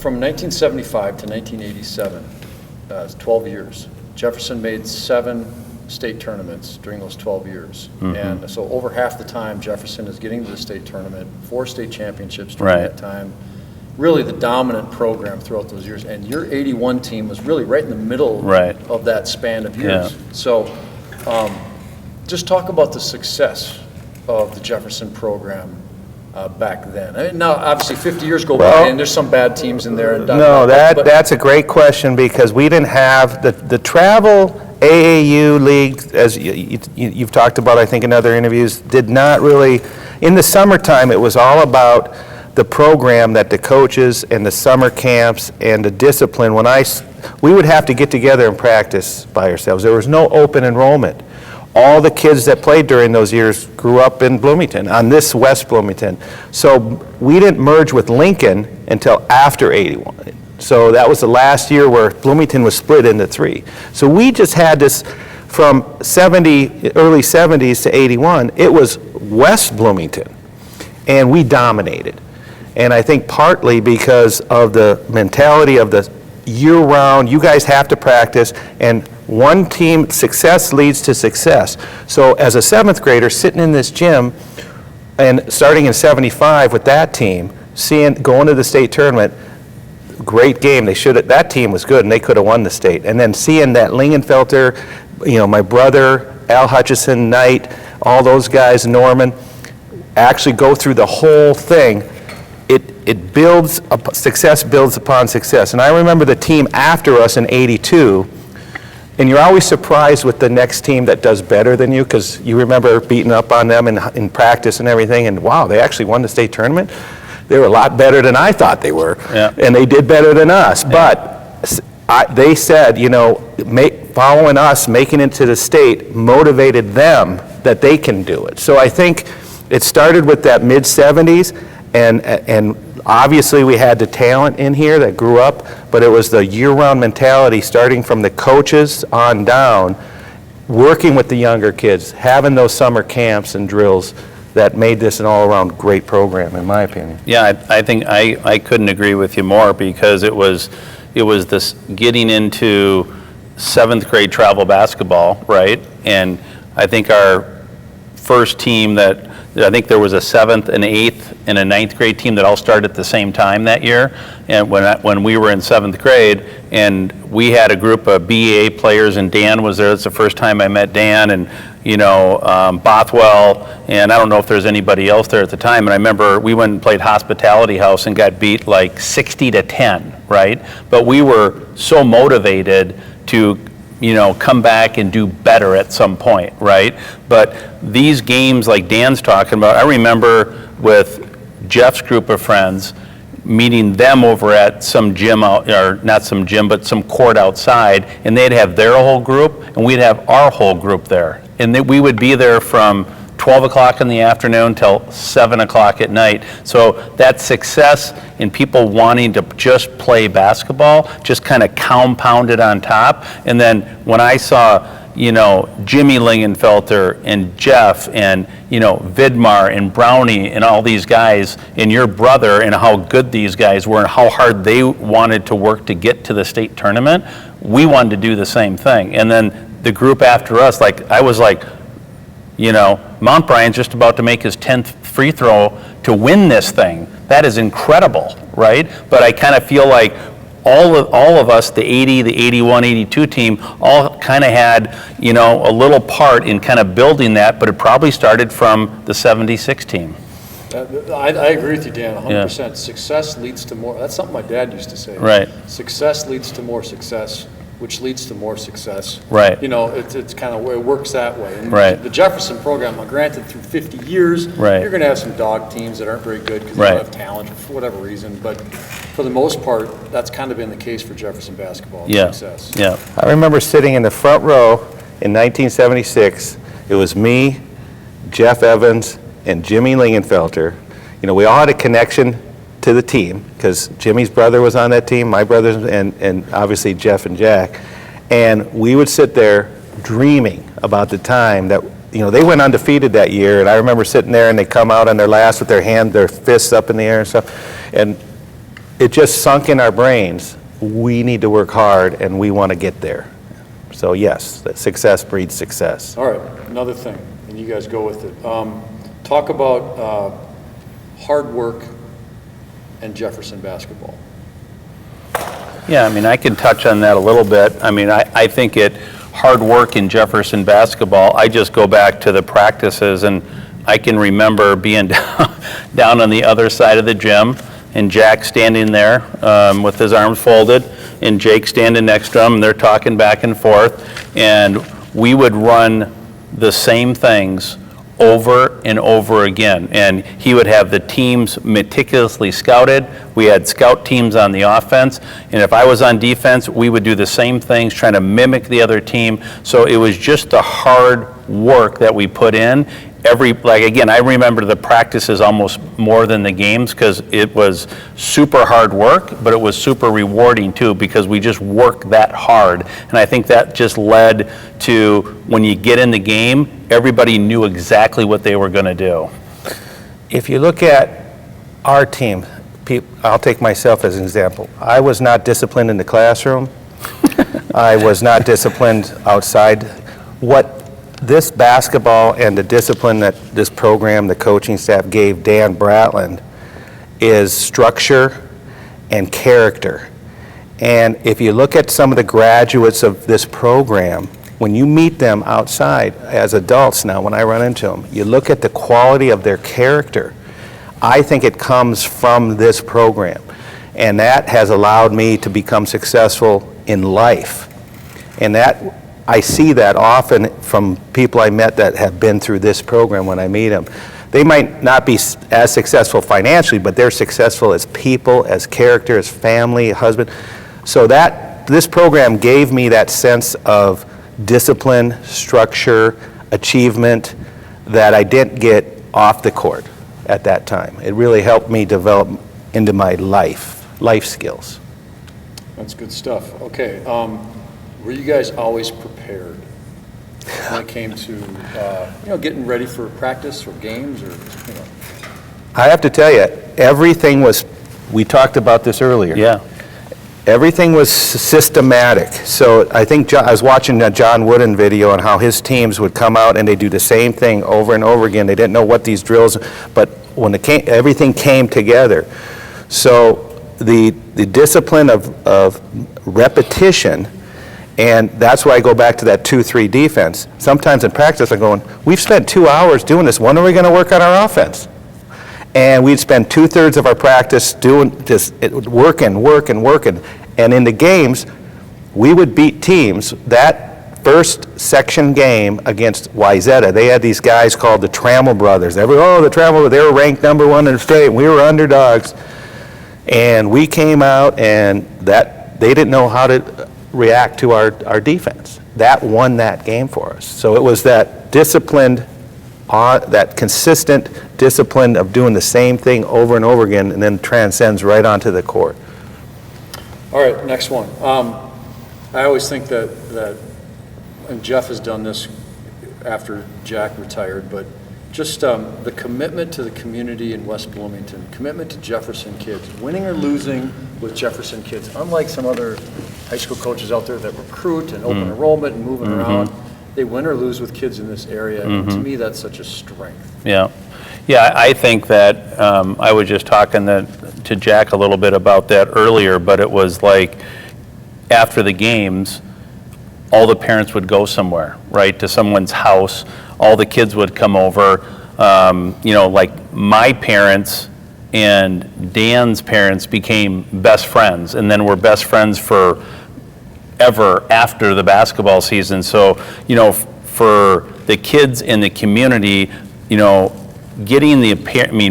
from 1975 to 1987, 12 years, Jefferson made 7 state tournaments during those 12 years. And so over half the time, Jefferson is getting to the state tournament, 4 state championships during that time. Really the dominant program throughout those years. And your 81 team was really right in the middle of that span of years. So just talk about the success of the Jefferson program back then. I mean, now, obviously, 50 years go by, and there's some bad teams in there. That's a great question, because we didn't have the travel AAU league, as you've talked about, I think, in other interviews, did not really, in the summertime, it was all about the program that the coaches and the summer camps and the discipline. We would have to get together and practice by ourselves. There was no open enrollment. All the kids that played during those years grew up in Bloomington, on this West Bloomington. So we didn't merge with Lincoln until after 81. So that was the last year where Bloomington was split into 3. So we just had this from early 70s to 81, it was West Bloomington, and we dominated. And I think partly because of the mentality of the year-round, you guys have to practice, and one team, success leads to success. So as a 7th grader sitting in this gym and starting in 75 with that team, going to the state tournament, great game. That team was good and they could have won the state. And then seeing that Lingenfelter, my brother, Al Hutchison, Knight, all those guys, Norman, actually go through the whole thing. It builds, success builds upon success. And I remember the team after us in 82, and you're always surprised with the next team that does better than you, because you remember beating up on them in practice and everything, and wow, they actually won the state tournament. They were a lot better than I thought they were, and they did better than us. But they said, following us, making it to the state, motivated them that they can do it. So I think it started with that mid-70s, and obviously we had the talent in here that grew up, but it was the year-round mentality starting from the coaches on down, working with the younger kids, having those summer camps and drills that made this an all-around great program, in my opinion. Yeah, I think I couldn't agree with you more, because it was this getting into 7th grade travel basketball, right? And I think our first team I think there was a 7th, an 8th, and a 9th grade team that all started at the same time that year. And when we were in 7th grade, and we had a group of BA players, and Dan was there. That's the first time I met Dan, and Bothwell, and I don't know if there's anybody else there at the time. And I remember we went and played Hospitality House and got beat like 60-10, right? But we were so motivated to come back and do better at some point, right? But these games like Dan's talking about, I remember with Jeff's group of friends, meeting them over at some gym or not some gym, but some court outside, and they'd have their whole group, and we'd have our whole group there. And we would be there from 12 o'clock in the afternoon till 7 o'clock at night. So that success in people wanting to just play basketball just kind of compounded on top. And then when I saw, Jimmy Lingenfelter and Jeff and, Vidmar and Brownie and all these guys, and your brother, and how good these guys were and how hard they wanted to work to get to the state tournament, we wanted to do the same thing. And then the group after us, I was like, Mount Bryan's just about to make his 10th free throw to win this thing. That is incredible, right? But I kind of feel like all of us, the 80, the 81, 82 team, all kind of had, a little part in kind of building that, but it probably started from the 76 team. I agree with you, Dan, 100%. Yeah. Success leads to more. That's something my dad used to say. Right. Success leads to more success, which leads to more success. Right. It's kind of, it works that way. And right. The Jefferson program, granted, through 50 years, right. You're going to have some dog teams that aren't very good because they don't have talent for whatever reason. But for the most part, that's kind of been the case for Jefferson basketball. Success. Yeah. I remember sitting in the front row in 1976. It was me, Jeff Evans, and Jimmy Lingenfelter. We all had a connection to the team because Jimmy's brother was on that team, my brothers, and obviously Jeff and Jack. And we would sit there dreaming about the time that, they went undefeated that year. And I remember sitting there and they come out on their last with their fists up in the air and stuff. And it just sunk in our brains, we need to work hard and we want to get there. So yes, that success breeds success. All right, another thing, and you guys go with it. Talk about hard work and Jefferson basketball. Yeah, I mean, I can touch on that a little bit. I mean, I think hard work in Jefferson basketball, I just go back to the practices, and I can remember being down on the other side of the gym, and Jack standing there with his arms folded, and Jake standing next to him, and they're talking back and forth, and we would run the same things over and over again. And he would have the teams meticulously scouted. We had scout teams on the offense. And if I was on defense, we would do the same things, trying to mimic the other team. So it was just the hard work that we put in. Again, I remember the practices almost more than the games, because it was super hard work, but it was super rewarding too, because we just worked that hard. And I think that just led to, when you get in the game, everybody knew exactly what they were going to do. If you look at our team, I'll take myself as an example. I was not disciplined in the classroom. I was not disciplined outside. What this basketball and the discipline that this program, the coaching staff gave Dan Brattland, is structure and character. And if you look at some of the graduates of this program, when you meet them outside as adults now, when I run into them, you look at the quality of their character. I think it comes from this program. And that has allowed me to become successful in life. And that, I see that often from people I met that have been through this program when I meet them. They might not be as successful financially, but they're successful as people, as character, as family, husband. So this program gave me that sense of discipline, structure, achievement that I didn't get off the court at that time. It really helped me develop into my life skills. That's good stuff. Okay, were you guys always prepared when it came to getting ready for practice or games, or I have to tell you, everything was, we talked about this earlier. Yeah. Everything was systematic. So I think I was watching a John Wooden video on how his teams would come out and they do the same thing over and over again. They didn't know what these drills, but when everything came together. So the discipline of repetition, and that's why I go back to that 2-3 defense. Sometimes in practice I'm going, we've spent 2 hours doing this. When are we going to work on our offense? And we'd spend 2/3 of our practice doing just working. And in the games, we would beat teams. That first section game against Wyzetta, they had these guys called the Trammell brothers. The Trammell, they were ranked #1 in the state. We were underdogs. And we came out, and they didn't know how to react to our defense. That won that game for us. So it was that disciplined, that consistent discipline of doing the same thing over and over again, and then transcends right onto the court. All right, next one. I always think that, and Jeff has done this after Jack retired, but just the commitment to the community in West Bloomington, commitment to Jefferson kids, winning or losing with Jefferson kids, unlike some other high school coaches out there that recruit and open enrollment and moving around. They win or lose with kids in this area, and to me, that's such a strength. Yeah. Yeah, I think that, I was just talking to Jack a little bit about that earlier, but it was like, after the games, all the parents would go somewhere, right, to someone's house. All the kids would come over. Like my parents and Dan's parents became best friends, and then were best friends for ever after the basketball season. So, for the kids in the community, getting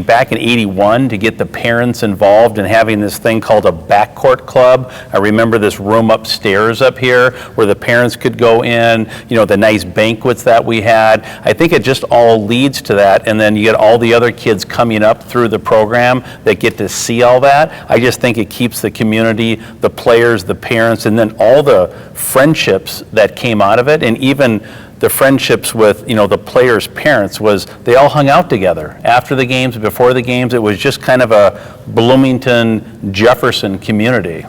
back in '81 to get the parents involved and having this thing called a backcourt club. I remember this room upstairs up here where the parents could go in, the nice banquets that we had. I think it just all leads to that. And then you get all the other kids coming up through the program that get to see all that. I just think it keeps the community, the players, the parents, and then all the friendships that came out of it. And even the friendships with, the players' parents was they all hung out together. After the games, before the games, it was just kind of a Bloomington, Jefferson community.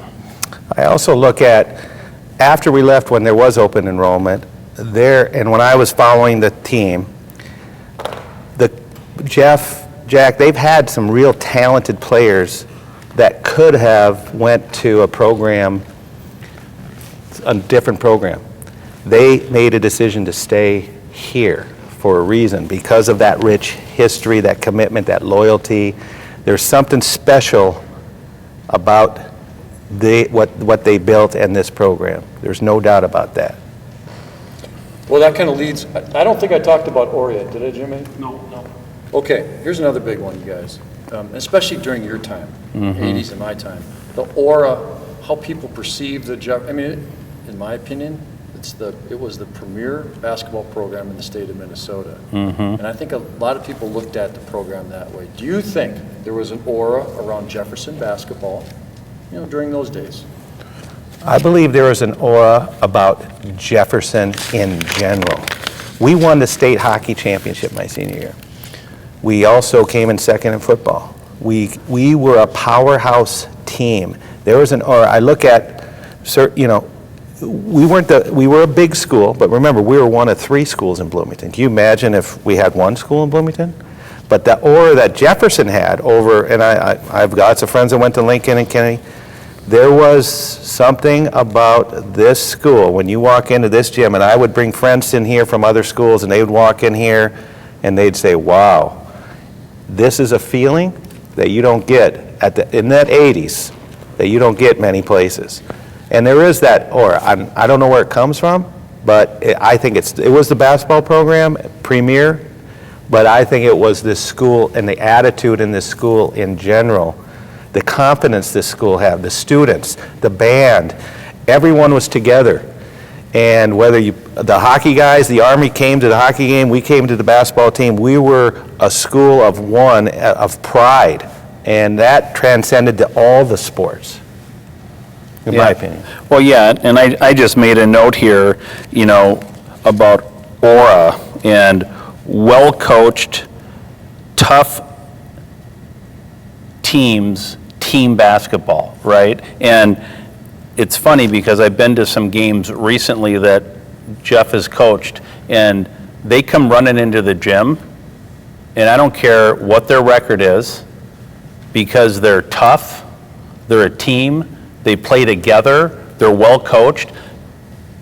I also look at, after we left when there was open enrollment, and when I was following the team, Jack, they've had some real talented players that could have went to a different program. They made a decision to stay here for a reason, because of that rich history, that commitment, that loyalty. There's something special about what they built in this program. There's no doubt about that. Well, that kind of leads, I don't think I talked about aura yet, did I, Jimmy? No. Okay, here's another big one, you guys, especially during your time, 80s and my time. The aura, how people perceive in my opinion, it was the premier basketball program in the state of Minnesota. And I think a lot of people looked at the program that way. Do you think there was an aura around Jefferson basketball, during those days? I believe there was an aura about Jefferson in general. We won the state hockey championship my senior year. We also came in second in football. We were a powerhouse team. There was an aura. I look at, we were a big school, but remember, we were one of 3 schools in Bloomington. Can you imagine if we had 1 school in Bloomington? But the aura that Jefferson had over, and I've got lots of friends that went to Lincoln and Kennedy, there was something about this school. When you walk into this gym, and I would bring friends in here from other schools, and they would walk in here, and they'd say, wow, this is a feeling that you don't get in that 80s, that you don't get many places. And there is that aura. I don't know where it comes from, but I think it was the basketball program, premier, but I think it was this school and the attitude in this school in general, the confidence this school had, the students, the band, everyone was together. And whether the hockey guys, the Army came to the hockey game, we came to the basketball team, we were a school of one, of pride. And that transcended to all the sports, in my opinion. Well, yeah, and I just made a note here, about aura and well-coached, tough teams, team basketball, right? And it's funny because I've been to some games recently that Jeff has coached, and they come running into the gym, and I don't care what their record is, because they're tough, they're a team, they play together, they're well coached.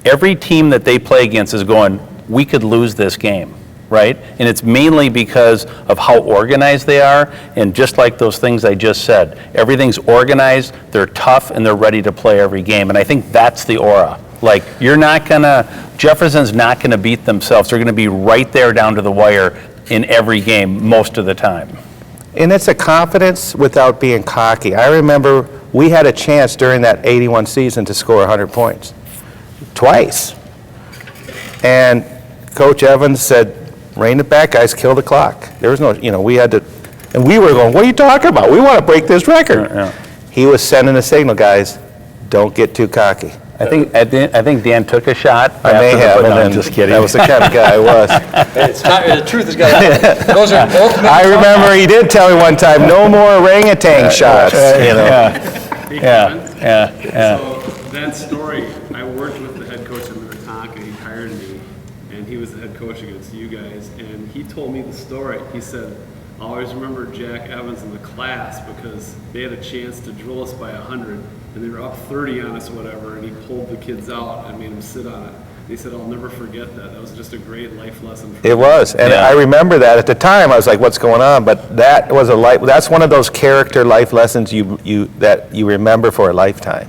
Every team that they play against is going, we could lose this game, right? And it's mainly because of how organized they are, and just like those things I just said, everything's organized, they're tough, and they're ready to play every game. And I think that's the aura. Like, Jefferson's not gonna beat themselves. They're gonna be right there down to the wire in every game most of the time. And it's a confidence without being cocky. I remember we had a chance during that 81 season to score 100 points, twice. And Coach Evans said, rein it back, guys, kill the clock. There was no, we had to, and we were going, what are you talking about? We want to break this record. Yeah. He was sending a signal, guys, don't get too cocky. I think Dan took a shot. I may have, but and no, I'm then just kidding. that was the kind of guy I was. The truth has got to those are both. I remember he did tell me one time, no more orangutan shots. Yeah. So that story, I worked with the head coach of Minnetonka. He hired me, and he was the head coach against you guys. And he told me the story. He said, I always remember Jack Evans in the class because they had a chance to drill us by 100, and they were up 30 on us or whatever, and he pulled the kids out and made them sit on it. And he said, I'll never forget that. That was just a great life lesson for me. It was, and I remember that. At the time, I was like, what's going on? But that was that's one of those character life lessons that you remember for a lifetime.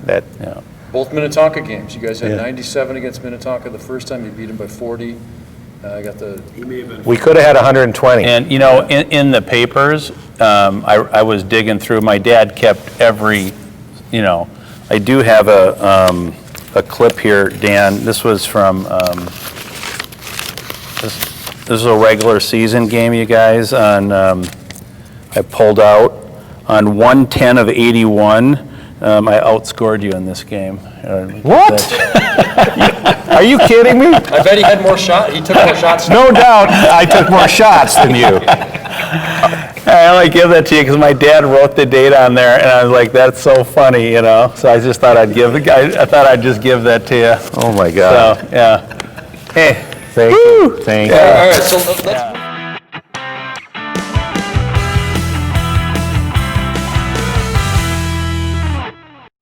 Both Minnetonka games. You guys had 97 against Minnetonka the first time. You beat them by 40. He may have been. We could have had 120. And, in the papers, I was digging through, my dad kept every, I do have a clip here, Dan. This was from, this is a regular season game, you guys, on, I pulled out on 110 of 81. I outscored you in this game. What? Are you kidding me? I bet he had more shot, he took more shots. No doubt, I took more shots than you. I only give that to you because my dad wrote the date on there, and I was like, that's so funny, you know? So I just thought I thought I'd just give that to you. Oh, my God. So, yeah. Hey. Thank you. Thank you. All right, so let's.